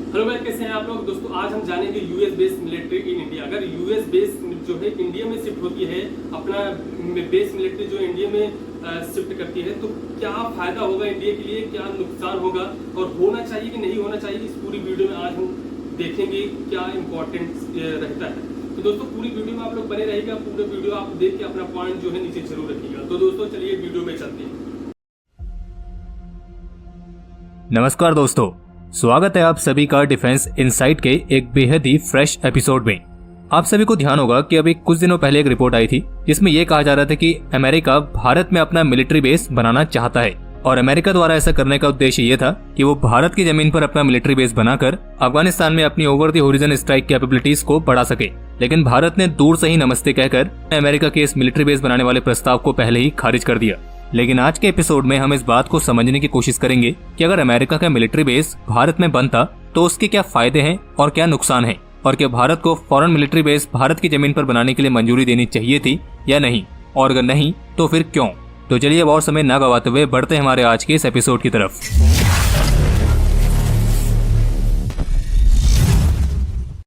Hello भाई, कैसे हैं आप लोग। दोस्तों आज हम जानेंगे US based military in India. अगर यूएस बेस जो है इंडिया में शिफ्ट होती है, अपना बेस मिलिट्री जो इंडिया में शिफ्ट करती है, तो क्या फायदा होगा इंडिया के लिए, क्या नुकसान होगा और होना चाहिए कि नहीं होना चाहिए, इस पूरी वीडियो में आज हम देखेंगे क्या इंपॉर्टेंट रहता है। तो दोस्तों पूरी वीडियो में आप लोग बने रहेगा, पूरे वीडियो आप देख के अपना पॉइंट जो है नीचे जरूर रखिएगा। तो दोस्तों चलिए वीडियो में चलते हैं। नमस्कार दोस्तों, स्वागत है आप सभी का डिफेंस इनसाइट के एक बेहद ही फ्रेश एपिसोड में। आप सभी को ध्यान होगा कि अभी कुछ दिनों पहले एक रिपोर्ट आई थी जिसमें यह कहा जा रहा था कि अमेरिका भारत में अपना मिलिट्री बेस बनाना चाहता है और अमेरिका द्वारा ऐसा करने का उद्देश्य ये था कि वो भारत की जमीन पर अपना मिलिट्री बेस बनाकर अफगानिस्तान में अपनी over the horizon strike capabilities को बढ़ा सके। लेकिन भारत ने दूर से ही नमस्ते कहकर अमेरिका के इस मिलिट्री बेस बनाने वाले प्रस्ताव को पहले ही खारिज कर दिया। लेकिन आज के एपिसोड में हम इस बात को समझने की कोशिश करेंगे कि अगर अमेरिका का मिलिट्री बेस भारत में बनता तो उसके क्या फायदे हैं और क्या नुकसान हैं, और क्या भारत को फॉरेन मिलिट्री बेस भारत की जमीन पर बनाने के लिए मंजूरी देनी चाहिए थी या नहीं, और अगर नहीं तो फिर क्यों। तो चलिए अब और समय न गवाते हुए बढ़ते हैं हमारे आज के इस एपिसोड की तरफ।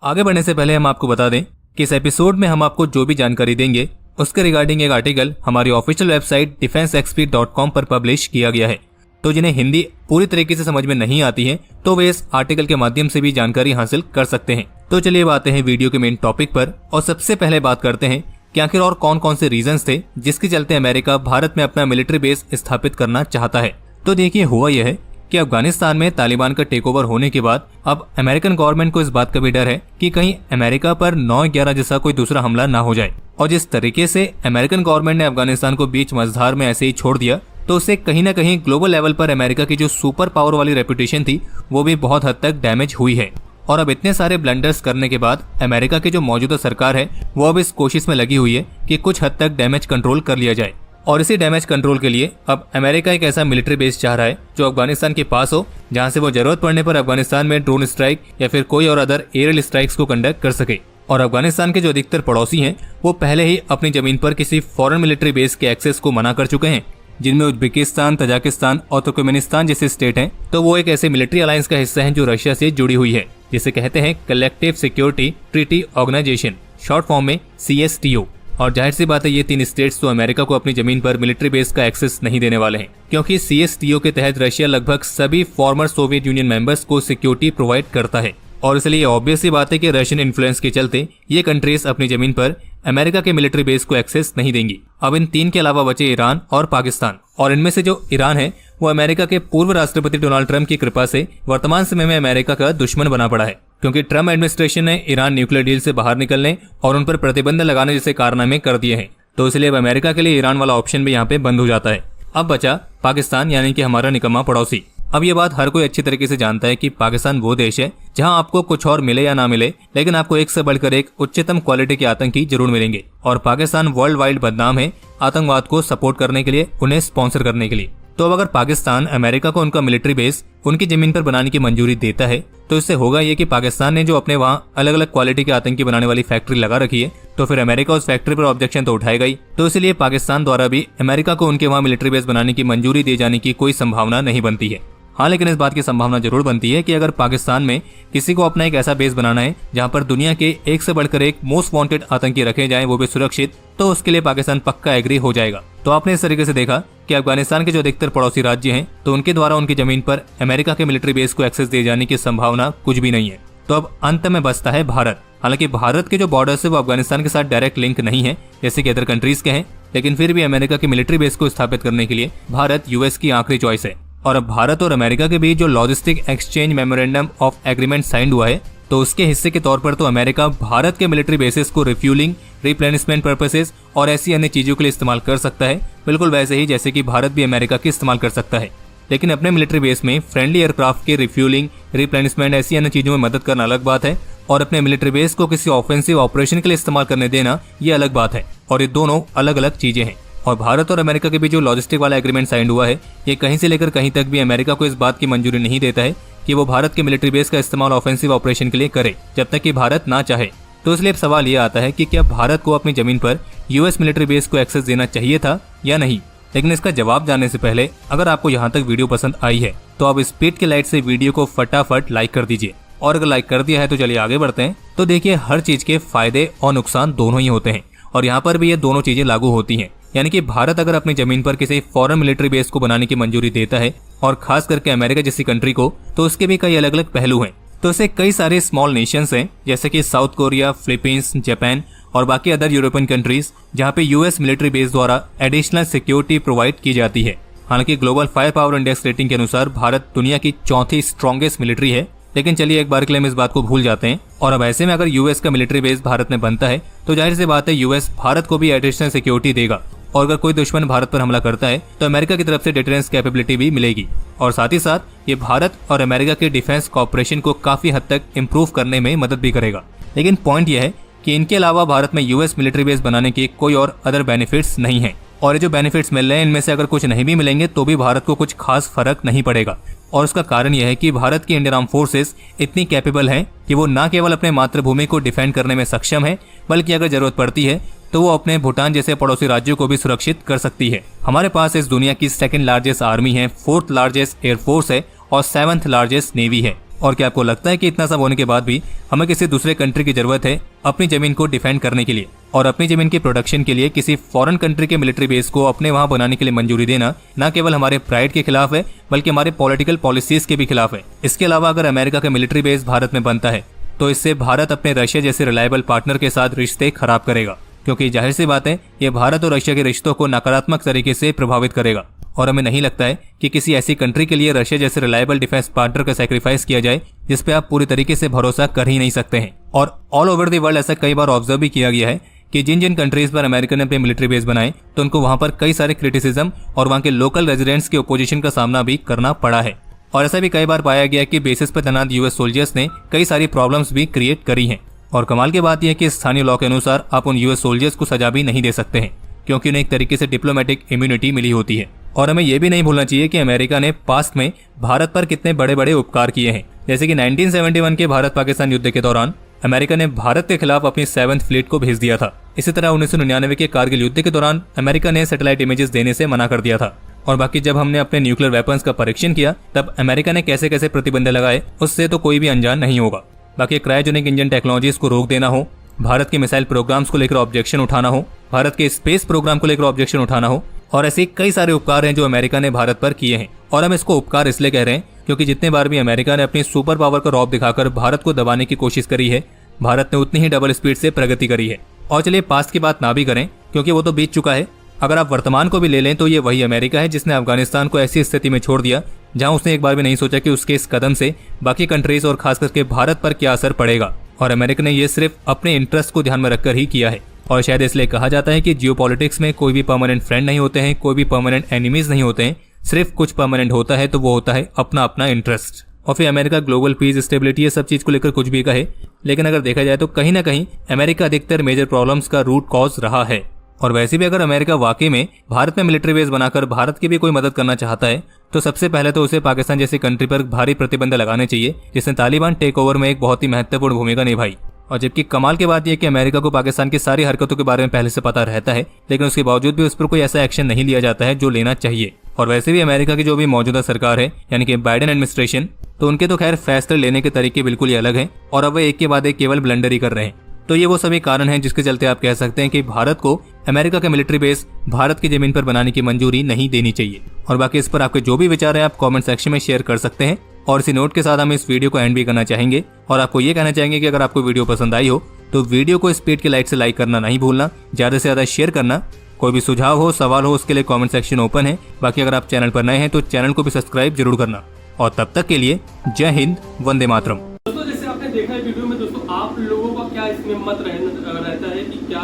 आगे बढ़ने से पहले हम आपको बता दें कि इस एपिसोड में हम आपको जो भी जानकारी देंगे उसके रिगार्डिंग एक आर्टिकल हमारी ऑफिशियल वेबसाइट defenseexp.com पर पब्लिश किया गया है। तो जिन्हें हिंदी पूरी तरीके से समझ में नहीं आती है तो वे इस आर्टिकल के माध्यम से भी जानकारी हासिल कर सकते हैं। तो चलिए अब आते हैं वीडियो के मेन टॉपिक पर और सबसे पहले बात करते हैं कि आखिर और कौन कौन से रीजंस थे जिसके चलते अमेरिका भारत में अपना मिलिट्री बेस स्थापित करना चाहता है। तो देखिए, हुआ यह है कि अफगानिस्तान में तालिबान का टेक ओवर होने के बाद अब अमेरिकन गवर्नमेंट को इस बात का भी डर है कि कहीं अमेरिका पर 9/11 जैसा कोई दूसरा हमला ना हो जाए। और जिस तरीके से अमेरिकन गवर्नमेंट ने अफगानिस्तान को बीच मझधार में ऐसे ही छोड़ दिया, तो उससे कहीं ना कहीं ग्लोबल लेवल पर अमेरिका की जो सुपर पावर वाली रेपुटेशन थी वो भी बहुत हद तक डैमेज हुई है। और अब इतने सारे ब्लंडर्स करने के बाद अमेरिका की जो मौजूदा सरकार है वो अब इस कोशिश में लगी हुई है कि कुछ हद तक डैमेज कंट्रोल कर लिया जाए। और इसी डैमेज कंट्रोल के लिए अब अमेरिका एक ऐसा मिलिट्री बेस चाह रहा है जो अफगानिस्तान के पास हो, जहां से वो जरूरत पड़ने पर अफगानिस्तान में ड्रोन स्ट्राइक या फिर कोई और अदर एरियल स्ट्राइक्स को कंडक्ट कर सके। और अफगानिस्तान के जो अधिकतर पड़ोसी हैं वो पहले ही अपनी जमीन पर किसी फॉरेन मिलिट्री बेस के एक्सेस को मना कर चुके हैं, जिनमें उज्बेकिस्तान, तजाकिस्तान और तुर्कमेनिस्तान जैसे स्टेट हैं। तो वो एक ऐसे मिलिट्री अलायंस का हिस्सा है जो रशिया से जुड़ी हुई है, जिसे कहते हैं collective security treaty organisation, short form में CSTO। और जाहिर सी बात है ये 3 स्टेट्स तो अमेरिका को अपनी जमीन पर मिलिट्री बेस का एक्सेस नहीं देने वाले हैं, क्योंकि CSTO के तहत रशिया लगभग सभी फॉर्मर सोवियत यूनियन मेंबर्स को सिक्योरिटी प्रोवाइड करता है। और इसलिए ऑब्वियस सी बात है कि रशियन इन्फ्लुएंस के चलते ये कंट्रीज अपनी जमीन पर अमेरिका के मिलिट्री बेस को एक्सेस नहीं देंगी। अब इन 3 के अलावा बचे ईरान और पाकिस्तान। और इनमें से जो ईरान है वो अमेरिका के पूर्व राष्ट्रपति डोनाल्ड ट्रंप की कृपा से वर्तमान समय में अमेरिका का दुश्मन बना पड़ा है, क्योंकि ट्रंप एडमिनिस्ट्रेशन ने ईरान न्यूक्लियर डील से बाहर निकलने और उन पर प्रतिबंध लगाने जैसे कारनामे कर दिए हैं। तो इसलिए अब अमेरिका के लिए ईरान वाला ऑप्शन भी यहाँ पे बंद हो जाता है। अब बचा पाकिस्तान, यानी कि हमारा निकम्मा पड़ोसी। अब ये बात हर कोई अच्छी तरीके से जानता है कि पाकिस्तान वो देश है जहां आपको कुछ और मिले या ना मिले, लेकिन आपको एक से बढ़कर एक उच्चतम क्वालिटी के आतंकी जरूर मिलेंगे। और पाकिस्तान वर्ल्ड वाइड बदनाम है आतंकवाद को सपोर्ट करने के लिए, उन्हें स्पॉन्सर करने के लिए। तो अब अगर पाकिस्तान अमेरिका को उनका मिलिट्री बेस उनकी जमीन पर बनाने की मंजूरी देता है तो इससे होगा ये कि पाकिस्तान ने जो अपने वहां अलग अलग क्वालिटी के आतंकी बनाने वाली फैक्ट्री लगा रखी है, तो फिर अमेरिका उस फैक्ट्री पर ऑब्जेक्शन तो उठाएगा ही। तो इसलिए पाकिस्तान द्वारा भी अमेरिका को उनके वहां मिलिट्री बेस बनाने की मंजूरी दिए जाने की कोई संभावना नहीं बनती है। हाँ, लेकिन इस बात की संभावना जरूर बनती है कि अगर पाकिस्तान में किसी को अपना एक ऐसा बेस बनाना है जहां पर दुनिया के एक से बढ़कर एक मोस्ट वांटेड आतंकी रखे जाएं, वो भी सुरक्षित, तो उसके लिए पाकिस्तान पक्का एग्री हो जाएगा। तो आपने इस तरीके से देखा कि अफगानिस्तान के जो अधिकतर पड़ोसी राज्य हैं तो उनके द्वारा उनकी जमीन पर अमेरिका के मिलिट्री बेस को एक्सेस दिए जाने की संभावना कुछ भी नहीं है। तो अब अंत में बचता है भारत। हालांकि भारत के जो बॉर्डर है वो अफगानिस्तान के साथ डायरेक्ट लिंक नहीं है जैसे कि अदर कंट्रीज के हैं, लेकिन फिर भी अमेरिका के मिलिट्री बेस को स्थापित करने के लिए भारत US की आखिरी चॉइस है। और अब भारत और अमेरिका के बीच जो logistic exchange memorandum of agreement signed हुआ है, तो उसके हिस्से के तौर पर तो अमेरिका भारत के मिलिट्री बेसिस को रिफ्यूलिंग, रिप्लेनिशमेंट पर्पसेस और ऐसी अन्य चीजों के लिए इस्तेमाल कर सकता है, बिल्कुल वैसे ही जैसे कि भारत भी अमेरिका की इस्तेमाल कर सकता है। लेकिन अपने मिलिट्री बेस में फ्रेंडली एयरक्राफ्ट के रिफ्यूलिंग, रिप्लेनिशमेंट ऐसी अन्य चीजों में मदद करना अलग बात है, और अपने मिलिट्री बेस को किसी ऑफेंसिव ऑपरेशन के लिए इस्तेमाल करने देना ये अलग बात है। और ये दोनों अलग अलग चीजें हैं। और भारत और अमेरिका के बीच जो लॉजिस्टिक वाला एग्रीमेंट साइन हुआ है, ये कहीं से लेकर कहीं तक भी अमेरिका को इस बात की मंजूरी नहीं देता है कि वो भारत के मिलिट्री बेस का इस्तेमाल ऑफेंसिव ऑपरेशन के लिए करे, जब तक कि भारत ना चाहे। तो इसलिए अब सवाल ये आता है कि क्या भारत को अपनी जमीन पर US मिलिट्री बेस को एक्सेस देना चाहिए था या नहीं। लेकिन इसका जवाब जानने से पहले अगर आपको यहाँ तक वीडियो पसंद आई है तो आप स्पीड के लाइट से वीडियो को फटाफट लाइक कर दीजिए, और अगर लाइक कर दिया है तो चलिए आगे बढ़ते हैं। तो देखिए, हर चीज के फायदे और नुकसान दोनों ही होते हैं और यहाँ पर भी ये दोनों चीजें लागू होती हैं। यानी कि भारत अगर अपनी जमीन पर किसी फॉरेन मिलिट्री बेस को बनाने की मंजूरी देता है और खास करके अमेरिका जैसी कंट्री को, तो उसके भी कई अलग अलग पहलू हैं। तो ऐसे कई सारे स्मॉल नेशंस हैं जैसे कि साउथ कोरिया, फिलीपींस, जापान और बाकी अदर यूरोपियन कंट्रीज, जहाँ पे यूएस मिलिट्री बेस द्वारा एडिशनल सिक्योरिटी प्रोवाइड की जाती है। हालांकि global fire power index rating के अनुसार भारत दुनिया की चौथी स्ट्रॉन्गेस्ट मिलिट्री है, लेकिन चलिए एक बार के लिए हम इस बात को भूल जाते हैं। और अब ऐसे में अगर यूएस का मिलिट्री बेस भारत में बनता है तो जाहिर सी बात है यूएस भारत को भी एडिशनल सिक्योरिटी देगा और अगर कोई दुश्मन भारत पर हमला करता है तो अमेरिका की तरफ से डिटेरेंस कैपेबिलिटी भी मिलेगी और साथ ही साथ ये भारत और अमेरिका के डिफेंस कॉपरेशन को काफी हद तक इम्प्रूव करने में मदद भी करेगा। लेकिन पॉइंट यह है कि इनके अलावा भारत में यूएस मिलिट्री बेस बनाने के कोई और अदर बेनिफिट्स नहीं है और ये जो बेनिफिट्स मिल रहे हैं इनमें से अगर कुछ नहीं भी मिलेंगे तो भी भारत को कुछ खास फर्क नहीं पड़ेगा। और उसका कारण यह है कि भारत की इंडियन आर्म फोर्सेस इतनी कैपेबल हैं कि वो न केवल अपने मातृभूमि को डिफेंड करने में सक्षम है, बल्कि अगर जरूरत पड़ती है तो वो अपने भूटान जैसे पड़ोसी राज्यों को भी सुरक्षित कर सकती है। हमारे पास इस दुनिया की सेकंड लार्जेस्ट आर्मी है, फोर्थ लार्जेस्ट एयरफोर्स है और सेवंथ लार्जेस्ट नेवी है। और क्या आपको लगता है कि इतना सब होने के बाद भी हमें किसी दूसरे कंट्री की जरूरत है अपनी जमीन को डिफेंड करने के लिए? और अपनी जमीन की प्रोटेक्शन के लिए किसी फॉरेन कंट्री के मिलिट्री बेस को अपने वहां बनाने के लिए मंजूरी देना न केवल हमारे प्राइड के खिलाफ है बल्कि हमारे पॉलिटिकल पॉलिसीज के भी खिलाफ है। इसके अलावा अगर अमेरिका का मिलिट्री बेस भारत में बनता है तो इससे भारत अपने रशिया जैसे रिलायबल पार्टनर के साथ रिश्ते खराब करेगा, क्योंकि जाहिर सी बात है ये भारत और रशिया के रिश्तों को नकारात्मक तरीके से प्रभावित करेगा। और हमें नहीं लगता है कि किसी ऐसी कंट्री के लिए रशिया जैसे रिलायबल डिफेंस पार्टनर का सैक्रिफाइस किया जाए जिस पे आप पूरी तरीके से भरोसा कर ही नहीं सकते हैं। और ऑल ओवर द वर्ल्ड ऐसा कई बार ऑब्जर्व भी किया गया है कि जिन जिन कंट्रीज पर अमेरिका ने अपने मिलिट्री बेस बनाए तो उनको वहां पर कई सारे क्रिटिसिज्म और वहां के लोकल रेजिडेंट्स की ओपोजिशन का सामना भी करना पड़ा है। और ऐसा भी कई बार पाया गया कि बेसिस पर तैनात यूएस सोल्जर्स ने कई सारी प्रॉब्लम्स भी क्रिएट करी हैं। और कमाल की बात यह है कि स्थानीय लॉ के अनुसार आप उन यूएस सोल्जर्स को सजा भी नहीं दे सकते हैं, क्योंकि उन्हें एक तरीके से डिप्लोमेटिक इम्यूनिटी मिली होती है। और हमें यह भी नहीं भूलना चाहिए कि अमेरिका ने पास्ट में भारत पर कितने बड़े बड़े उपकार किए हैं। जैसे कि 1971 के भारत पाकिस्तान युद्ध के दौरान अमेरिका ने भारत के खिलाफ अपनी 7th फ्लीट को भेज दिया था। इसी तरह 1999 के कारगिल युद्ध के दौरान अमेरिका ने सैटेलाइट इमेजेस देने से मना कर दिया था। और बाकी जब हमने अपने न्यूक्लियर वेपन्स का परीक्षण किया तब अमेरिका ने कैसे कैसे प्रतिबंध लगाए उससे तो कोई भी अनजान नहीं होगा। बाकी क्रायोजेनिक इंजन टेक्नोलॉजीज को रोक देना हो, भारत के मिसाइल प्रोग्राम्स को लेकर ऑब्जेक्शन उठाना हो, भारत के स्पेस प्रोग्राम को लेकर ऑब्जेक्शन उठाना हो, और ऐसे कई सारे उपकार हैं जो अमेरिका ने भारत पर किए हैं। और हम इसको उपकार इसलिए कह रहे हैं क्योंकि जितने बार भी अमेरिका ने अपनी सुपर पावर का रौब दिखाकर भारत को दबाने की कोशिश करी है, भारत ने उतनी ही डबल स्पीड से प्रगति करी है। और चलिए पास्ट की बात ना भी करें क्योंकि वो तो बीत चुका है। अगर आप वर्तमान को भी ले लें तो ये वही अमेरिका है जिसने अफगानिस्तान को ऐसी स्थिति में छोड़ दिया जहां उसने एक बार भी नहीं सोचा कि उसके इस कदम से बाकी कंट्रीज और खास करके भारत पर क्या असर पड़ेगा। और अमेरिका ने ये सिर्फ अपने इंटरेस्ट को ध्यान में रखकर ही किया है। और शायद इसलिए कहा जाता है कि जियोपॉलिटिक्स में कोई भी परमानेंट फ्रेंड नहीं होते हैं, कोई भी परमानेंट एनिमीज नहीं होते हैं, सिर्फ कुछ परमानेंट होता है तो वो होता है अपना अपना इंटरेस्ट। और फिर अमेरिका ग्लोबल पीस, स्टेबिलिटी, ये सब चीज को लेकर कुछ भी कहे, लेकिन अगर देखा जाए तो कहीं ना कहीं अमेरिका अधिकतर मेजर प्रॉब्लम्स का रूट कॉज रहा है। और वैसे भी अगर अमेरिका वाकई में भारत में मिलिट्री बेस बनाकर भारत की भी कोई मदद करना चाहता है तो सबसे पहले तो उसे पाकिस्तान जैसी कंट्री पर भारी प्रतिबंध लगाने चाहिए जिसने तालिबान टेक ओवर में एक बहुत ही महत्वपूर्ण भूमिका निभाई। और जबकि कमाल की बात यह कि अमेरिका को पाकिस्तान की सारी हरकतों के बारे में पहले से पता रहता है, लेकिन उसके बावजूद भी उस पर कोई ऐसा एक्शन नहीं लिया जाता है जो लेना चाहिए। और वैसे भी अमेरिका की जो भी मौजूदा सरकार है यानी कि बाइडेन एडमिनिस्ट्रेशन, तो उनके तो खैर फैसले लेने के तरीके बिल्कुल ही अलग हैं और अब वे एक के बाद एक केवल ब्लंडर ही कर रहे हैं। तो ये वो सभी कारण हैं जिसके चलते आप कह सकते हैं कि भारत को अमेरिका का मिलिट्री बेस भारत की जमीन पर बनाने की मंजूरी नहीं देनी चाहिए। और बाकी इस पर आपके जो भी विचार है आप कमेंट सेक्शन में शेयर कर सकते हैं। और इसी नोट के साथ हम इस वीडियो को एंड भी करना चाहेंगे और आपको ये कहना चाहेंगे कि अगर आपको वीडियो पसंद आई हो तो वीडियो को स्पीड के लाइट से लाइक करना नहीं भूलना, ज्यादा से ज्यादा शेयर करना। कोई भी सुझाव हो, सवाल हो, उसके लिए कमेंट सेक्शन ओपन है। बाकी अगर आप चैनल पर नए हैं तो चैनल को भी सब्सक्राइब जरूर करना। और तब तक के लिए जय हिंद, वंदे मातरम। दोस्तों जैसे आपने देखा है वीडियो में, दोस्तों आप लोगों का क्या इसमें मत रहता है कि क्या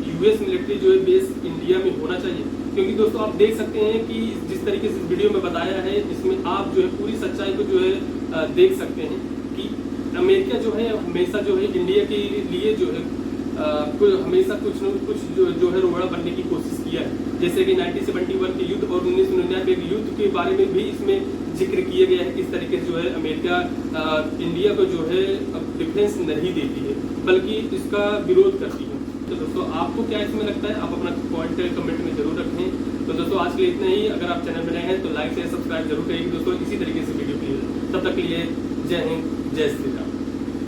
यूएस मिलिट्री जो है बेस इंडिया में होना चाहिए? क्योंकि दोस्तों आप देख सकते हैं कि जिस तरीके से वीडियो में बताया है इसमें आप जो है पूरी सच्चाई को जो है देख सकते हैं कि अमेरिका जो है हमेशा जो है इंडिया के लिए जो है हमेशा कुछ न कुछ जो है रोड़ा बनने की कोशिश किया है। जैसे कि 1971 के युद्ध और 1999 के युद्ध के बारे में भी इसमें जिक्र किया गया है किस तरीके से जो है अमेरिका इंडिया को जो है डिफेंस नहीं देती है बल्कि इसका विरोध करती है। तो दोस्तों आपको क्या इसमें लगता है, आप अपना पॉइंट कमेंट में जरूर रखें। तो दोस्तों आज के लिए इतना ही। अगर आप चैनल में नए हैं तो लाइक शेयर सब्सक्राइब जरूर करिए दोस्तों इसी तरीके से वीडियो के लिए। तब तक के लिए जय हिंद, जय श्री राम।